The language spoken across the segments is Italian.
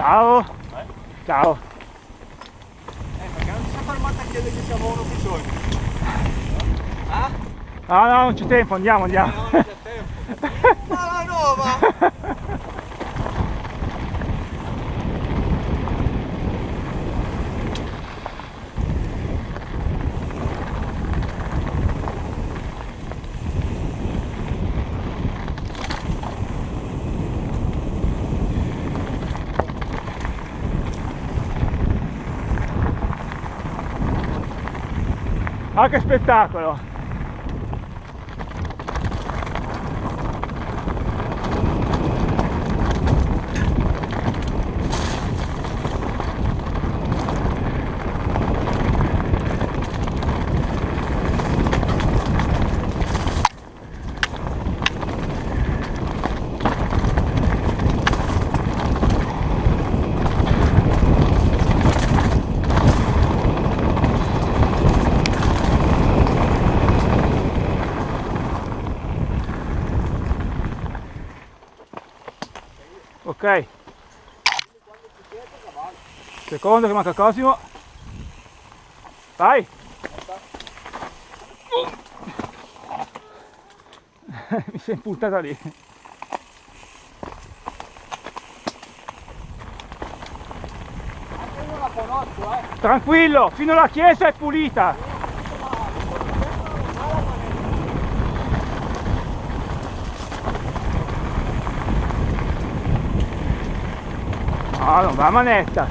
Ciao. Ciao. Perché non si è fermata a chiedere che siamo uno bisogno? No, no, non c'è tempo, andiamo. No, non c'è tempo. Ma la nuova! Ah, che spettacolo! Ok, secondo che manca Cosimo, vai. Mi sei impuntata lì. Io la conosco, Tranquillo, fino alla chiesa è pulita. No, non va a manetta.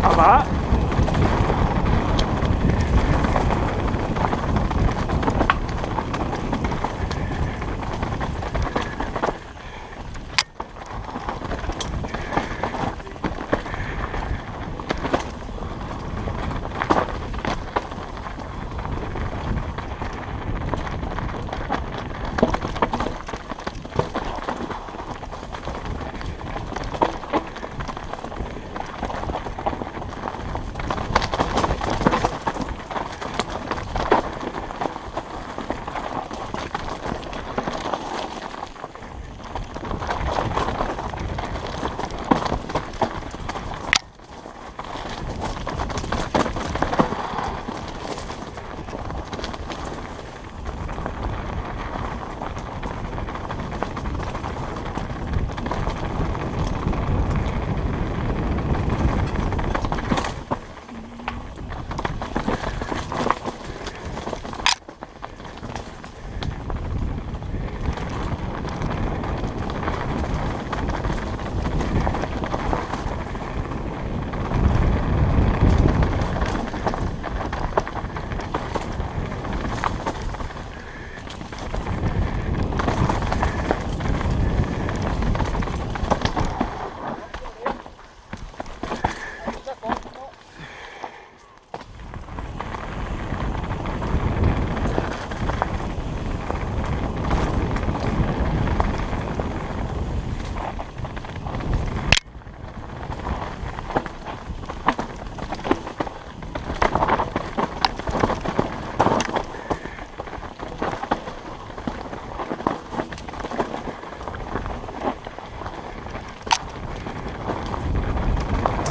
Ah, va.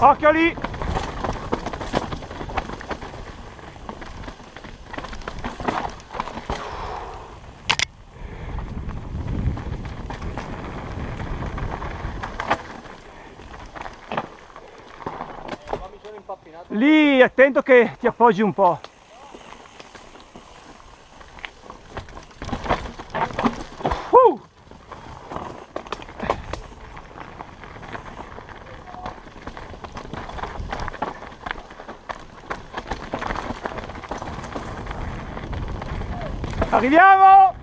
Occhio lì! Lì, attento che ti appoggi un po'. Arriviamo!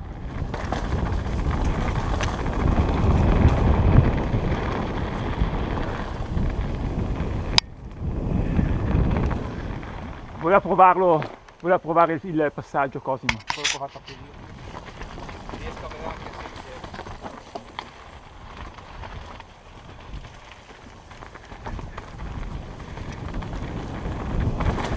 voleva provare il passaggio Cosimo. Poi ho provato a pulire. Riesco a vedere anche se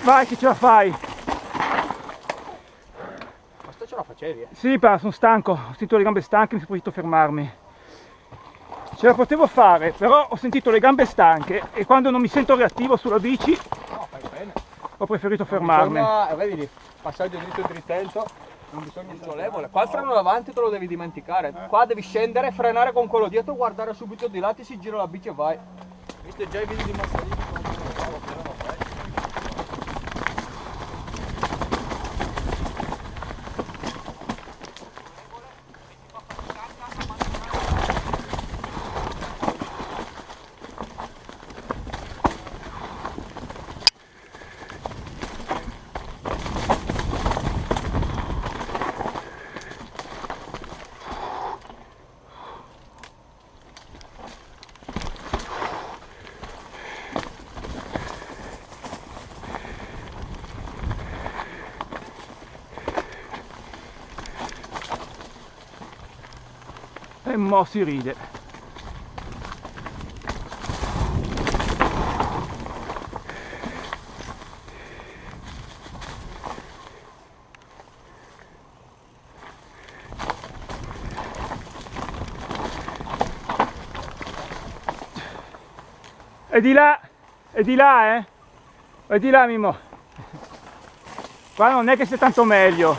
Vai che ce la fai. Ma sto ce la facevi, eh? Sì, però sono stanco, ho sentito le gambe stanche, mi sono potuto fermarmi. Ce la potevo fare, però ho sentito le gambe stanche e quando non mi sento reattivo sulla bici No, fai bene. ho preferito fermarmi. Vedi lì, passaggio dritto e drittelto, non bisogna sollevole. Qua il freno davanti te lo devi dimenticare. Qua devi scendere, frenare con quello dietro, guardare subito di là, ti si gira la bici e vai. Visto già i video di Massarini quando lo freno fai. E mo si ride. È di là, è di là, è di là, Mimmo. Qua non è che sia tanto meglio.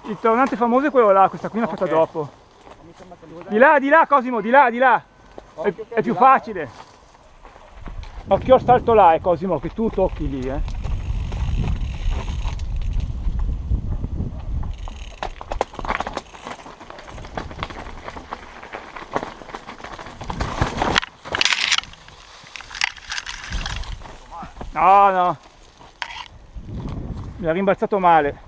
Il tornante famoso è quello là, questa qui l'ho fatta dopo. Di là Cosimo, di là, di là. È più facile. Occhio al salto là, Cosimo, che tu tocchi lì, No, no. Mi ha rimbalzato male.